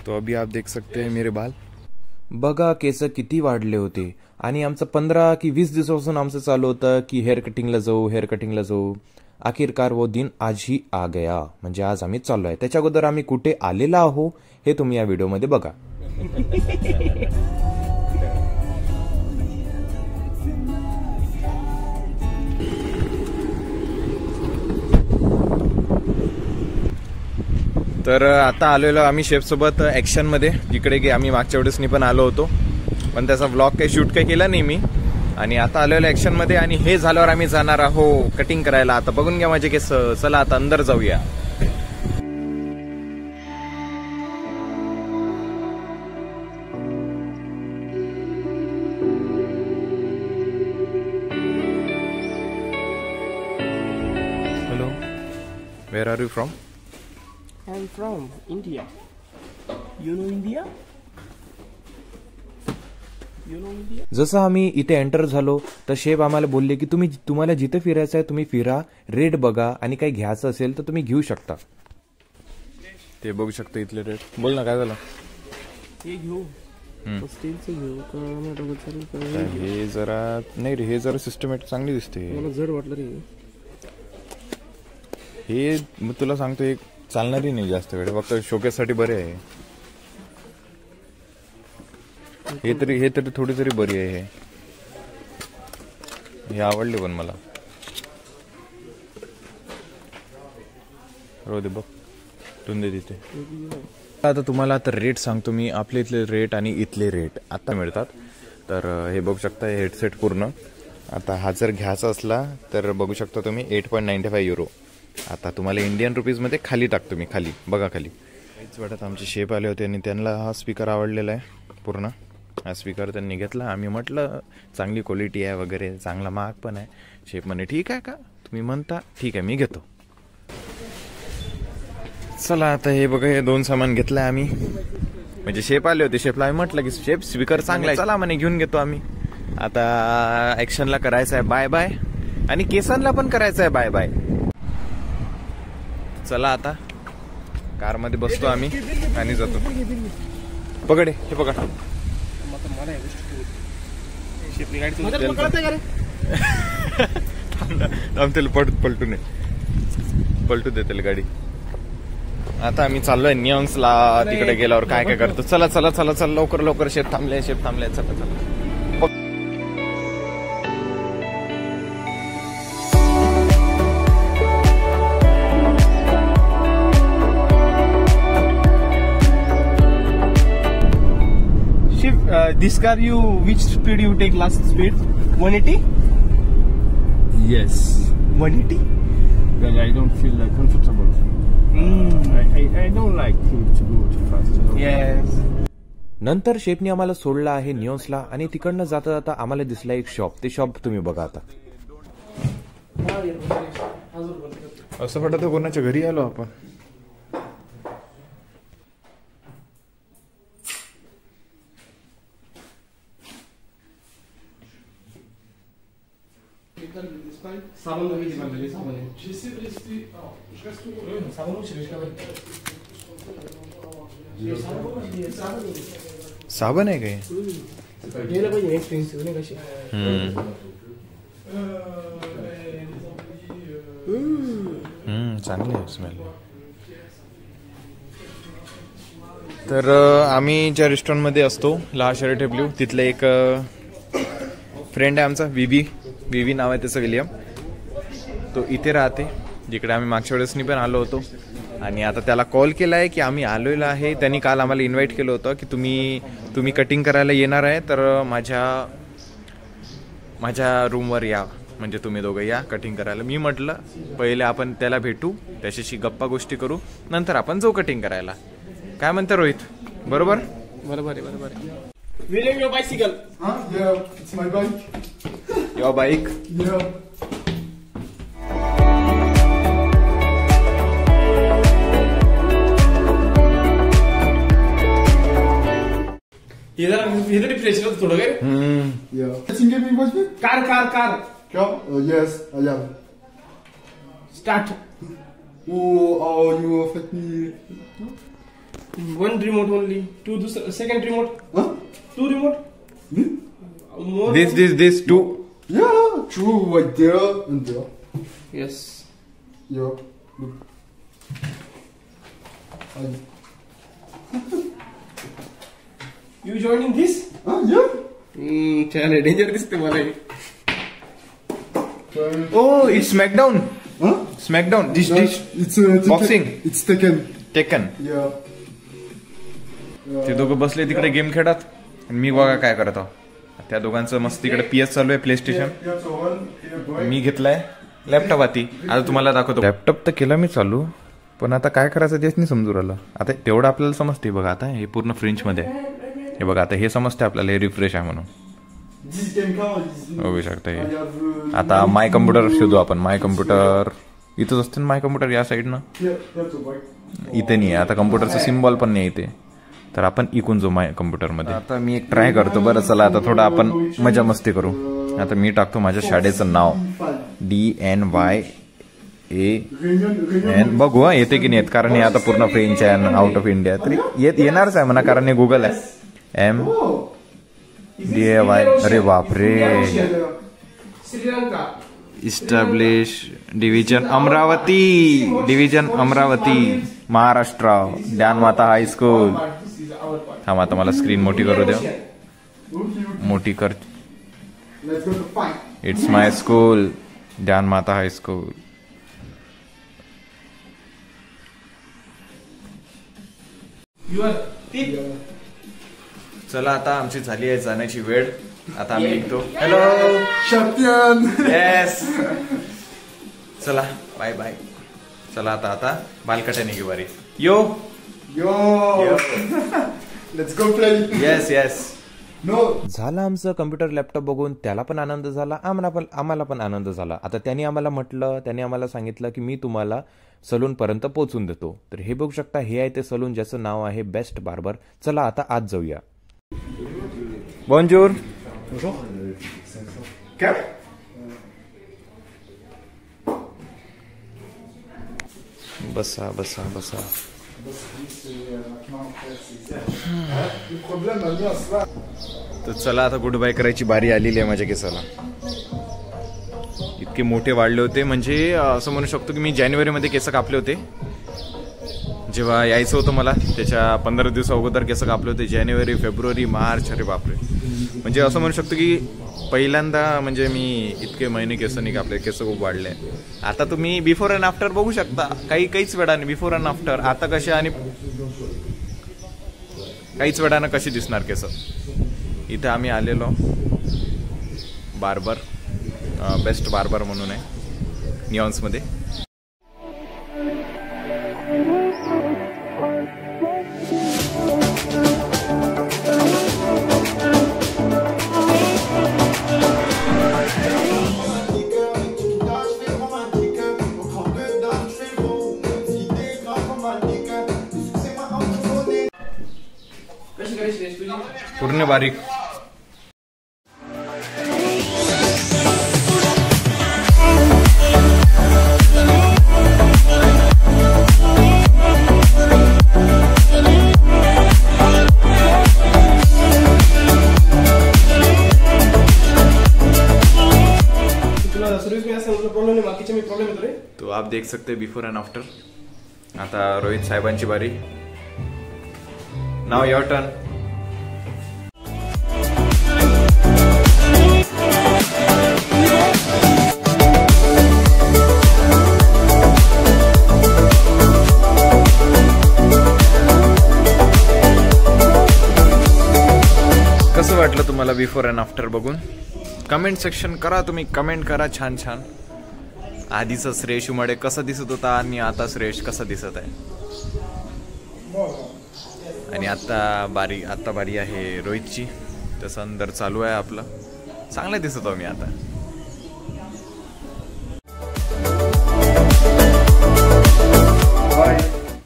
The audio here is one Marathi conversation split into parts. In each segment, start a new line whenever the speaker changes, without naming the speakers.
तो अभी आप देख सकते हैं मेरे बाल बघा केस किती वाढले होते आणि आमचं 15 की 20 दिवसापासून आमचं चालू होतं की हेअर कटिंगला जाऊ आखिरकार वो दिन आजही आ गया म्हणजे आज आम्ही चाललो आहे त्याच्या अगोदर आम्ही कुठे आलेला आहो हे तुम्ही या व्हिडिओमध्ये बघा. तर आता आलेलो आम्ही शेफ सोबत ऍक्शन मध्ये जिकडे आम्ही मागच्या वेळेसनी पण आलो होतो पण त्याचा व्लॉग काही शूट काही केला नाही मी आणि आता आलेलो ऍक्शन मध्ये आणि हे झाल्यावर आम्ही जाणार आहो कटिंग करायला. आता बघून घ्या माझे केस. चला आता अंदर जाऊया. Hello, where are you from?
I'm from India. You know India? You know India?
जसं आम्ही इथे एंटर झालो तर शेफ आम्हाला बोलले की तुम्हाला जिथे फिरायचं आहे तुम्ही फिरा, रेट बघा आणि काही घ्यायचं असेल तर तुम्ही घेऊ शकता. ते बघू शकता इथले रेट. बोल ना काय झालं?
हे घेऊ. स्टीलचं घेऊ का?
हे जरा नाही रे, हे जरा सिस्टमॅटिक चांगली दिसते.
मला जर वाटलं रे
हे मग तुला सांगतो एक चालणारी नाही जास्त वेळ, फक्त शोकेससाठी बरे आहे. हे तरी थोडी तरी बरी आहे. हे आवडले पण मला. दे बघ टुंदे तिथे. आता तुम्हाला आता रेट सांगतो मी. आपले इथले रेट आणि इथले रेट आता मिळतात. तर हे बघू शकता हेडसेट पूर्ण. आता हा जर घ्यायचा असला तर बघू शकता तुम्ही 8.95 युरो. आता तुम्हाला इंडियन रुपीज मध्ये खाली टाकतो मी. खाली बघा, खाली काहीच वाटत. आमचे शेफ आले होते आणि त्यांना हा स्पीकर आवडलेला आहे पूर्ण. हा स्पीकर त्यांनी घेतला. आम्ही म्हटलं चांगली क्वालिटी आहे वगैरे, चांगला महाग पण आहे. शेफ म्हणे ठीक आहे का तुम्ही म्हणता, ठीक आहे मी घेतो. चला आता हे बघा, हे 2 सामान घेतलं आम्ही. म्हणजे शेफ आले होते, शेफला आम्ही म्हटलं की शेफ स्पीकर चांगला आहे, चला म्हणे घेऊन घेतो आम्ही. आता ऍक्शनला करायचं आहे बाय बाय आणि केसांना पण करायचं आहे बाय बाय. चला आता कार मध्ये बसतो आम्ही आणि जातो. पकड हे पकड. पलटू दे त्याला गाडी. आता आम्ही चाललोय नियॉन्सला. तिकडे गेल्यावर काय काय करतो. चला चला चला चला लवकर शेफ थांबले चला चला.
This car, which speed you take? Last speed 180.
Yes.
180.
Well, I don't feel comfortable. I don't like to go too fast. You know?
Yes.
नंतर शेफने आम्हाला सोडलं आहे नियॉन्सला आणि तिकडनं जाता जाता आम्हाला दिसला एक शॉप. ते शॉप तुम्ही बघा. आता असं वाटतं कोणाच्या घरी आलो आपण. साबण आहे काय? चांगले आहे स्मेल. तर आम्ही ज्या रेस्टॉरंट मध्ये असतो ला शर्ट ब्ल्यू, तिथले एक फ्रेंड आहे आमचा, विवी नाव आहे त्याचं, विलियम. तो इथे राहते जिकडे आम्ही मागच्या वेळेसनी पण आलो होतो. आणि आता त्याला कॉल केला आहे की आम्ही आलेलो आहे. त्यांनी काल आम्हाला इन्व्हाइट केलं होतं की तुम्ही कटिंग करायला येणार आहे तर माझ्या रूमवर या, म्हणजे तुम्ही दोघं या कटिंग करायला. मी म्हटलं पहिले आपण त्याला भेटू, त्याच्याशी गप्पा गोष्टी करू, नंतर आपण जाऊ कटिंग करायला. काय म्हणता रोहित? बरोबर
आहे. William, your bicycle?
Huh? Yeah, it's my bike.
Your bike?
Yeah.
इधर रिफ्रेश कर थोड़ा क्या?
Yeah. Singing me was me?
Car.
Car? Yes, I am.
Start.
Oh, you affect me.
One remote only. Two. Second remote.
Huh?
Two remote.
Me?
More.
This two.
Yeah, true, right there and there.
Yes.
Yeah. Look.
You joining this?
Yeah.
చాలా డేంజర్ दिसते मला हे.
Oh, it's Smackdown.
Huh?
Smackdown. Dish.
It's
Boxing.
It's Tekken.
Tekken.
Yeah.
ते दोघं बसले तिकडे गेम खेळत आणि मी बघा काय करत आहो. त्या दोघांचं मस्त तिकडे PS चालू आहे, play station.
Yeah, so one here, boy.
मी घेतलाय लॅपटॉप आती. आता तुम्हाला दाखवतो. लॅपटॉप तर केला मी चालू, पण आता काय करायचं तेच नाही समजू राहिलं. आता तेवढं आपल्याला समजते बघा. आता हे पूर्ण फ्रेंच मध्ये आहे. हे बघा आता हे समजते आपल्याला, हे रिफ्रेश आहे म्हणून.
This game count is.
बघू शकता हे.
I have.
आता माय कम्प्युटर शोधू आपण. माय कम्प्युटर इथंच असते ना, माय कम्प्युटर या साईडनं.
Yeah, that's a boy.
इथे नाही आहे आता, कम्प्युटरचं सिम्बॉल पण नाही इथे. तर आपण इकून जाऊ माय कम्प्युटर मध्ये. आता मी एक ट्राय करतो. बरं चला आता थोडं आपण मजा मस्ती करू. आता मी टाकतो माझ्या शाळेचं नाव DNYAN. बघू येते की नाही येत, कारण हे आता पूर्ण फ्रेंच आहे, आउट ऑफ इंडिया. तरी येणारच आहे म्हणा, कारण हे गुगल आहे. MDY. अरे बापरे.
Sri Lanka.
Establish division Amravati Maharashtra. Gyanmata high school. थांब आता मला स्क्रीन मोठी करू द्या. मोठी कर.
Let's go to fight.
It's my school. Gyanmata high school.
You are tip.
चला आता आमची झाली आहे जाण्याची वेळ. आता आम्ही निघतो. Hello
Champion.
येस. चला बाय बाय. चला आता बालकट्या निघू बारी. यो.
Yo. Let's go play.
Yes.
No.
झालं आमचं कम्प्युटर लॅपटॉप बघून. त्याला पण आनंद झाला, आम्हाला पण आनंद झाला. आता त्याने आम्हाला सांगितलं की मी तुम्हाला सलून पर्यंत पोहोचून देतो. तर हे बघू शकता, हे आहे ते सलून ज्याचं नाव आहे बेस्ट बार्बर. चला आता आत जाऊया. बोंजूर.
Cap.
बसा.
Le problème maintenant, c'est là.
तर चला आता गुड बाय करायची बारी आलेली आहे माझ्या केसाला. इतके मोठे वाढले होते, म्हणजे असं म्हणू शकतो की मी जानेवारीमध्ये केस कापले होते. जेव्हा यायचं होतं मला त्याच्या 15 दिवसा अगोदर केस कापले होते. जानेवारी, फेब्रुवारी, मार्च. अरे बापरे. म्हणजे असं म्हणू शकतो की पहिल्यांदा म्हणजे मी इतके महिने केस नाही कापले. केस खूप वाढले. आता तुम्ही बिफोर अँड आफ्टर बघू शकता. काहीच वेळाने बिफोर अँड आफ्टर आता कसे आणि काहीच वेळानं कशी दिसणार केस. इथे आम्ही आलेलो बार्बर, बेस्ट बार्बर म्हणून आहे निऑन्समध्ये. पूर्ण बारीक. तो आप देख सकते बिफोर एंड आफ्टर. आता रोहित साहेबांची बारी. नाव युअर टर्न. कसं वाटलं तुम्हाला बिफोर अँड आफ्टर बघून? कमेंट सेक्शन करा, तुम्ही कमेंट करा छान. आधीचा श्रेयश उमाडे कसा दिसत होता आणि आता श्रेयश कसा दिसत आहे. आणि आता बारी आहे रोहितची. तसं अंदर चालू आहे आपलं. चांगलं दिसत आहो मी आता.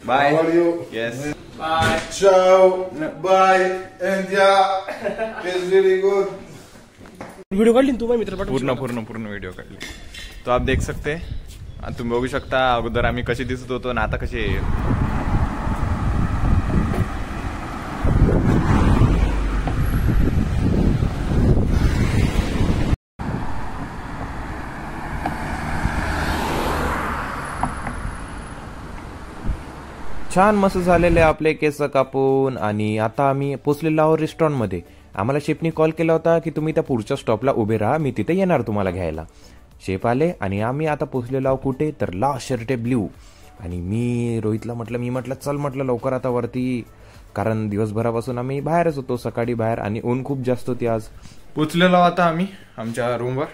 Bye.
How are you?
Yes.
Bye.
Ciao. Bye. India. It's really good.
Video काढली ना तू माझ्या मित्र
पूर्ण व्हिडिओ काढली. तो आप देख सकते. तुम्ही बघू शकता अगोदर आम्ही कसे दिसत होतो आणि आता कसे. छान मस्त झालेले आपले केस कापून आणि आता आम्ही पोचलेलो आहोत रेस्टॉरंटमध्ये. आम्हाला शेफनी कॉल केला होता की तुम्ही त्या पुढच्या स्टॉपला उभे राहा, मी तिथे येणार तुम्हाला घ्यायला. शेफ आले आणि आम्ही आता पोचलेलो आहोत कुठे तर ला शर्टे ब्ल्यू. आणि मी रोहितला म्हटलं चल म्हटलं लवकर आता वरती, कारण दिवसभरापासून आम्ही बाहेरच होतो, सकाळी बाहेर आणि ऊन खूप जास्त होती. आज पोचलेलो आता आम्ही आमच्या रूमवर.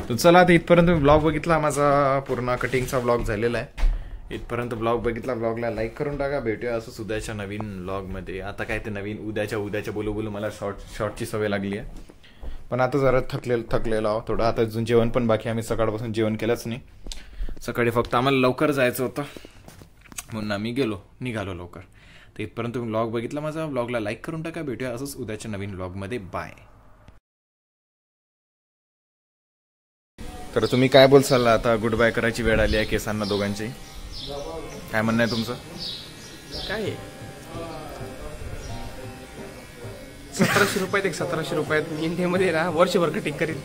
तर चला आता इथपर्यंत मी ब्लॉग बघितला, माझा पूर्ण कटिंगचा ब्लॉग झालेला आहे. इथपर्यंत ब्लॉग बघितला, ब्लॉगला लाईक करून टाका. भेटूया असं उद्याच्या नवीन ब्लॉगमध्ये. आता काय ते नवीन उद्याच्या बोलू मला शॉर्टची सवय लागली आहे, पण आता जरा थकलेलो आहो थोडं. आता अजून जेवण पण बाकी, आम्ही सकाळपासून जेवण केलंच नाही. सकाळी फक्त आम्हाला लवकर जायचं होतं म्हणून आम्ही निघालो लवकर. तर इथपर्यंत तुम्ही ब्लॉग बघितला माझा, ब्लॉगला लाईक करून टाका. भेटूया असंच उद्याच्या नवीन ब्लॉगमध्ये. बाय. तर तुम्ही काय बोलसाल आता? गुड बाय करायची वेळ आली आहे केसांना दोघांची. काय म्हणणं आहे तुमचं?
काय 1700 रुपयात 1700 रुपयात मी इंडियामध्ये वर्षभर कटिंग करीन.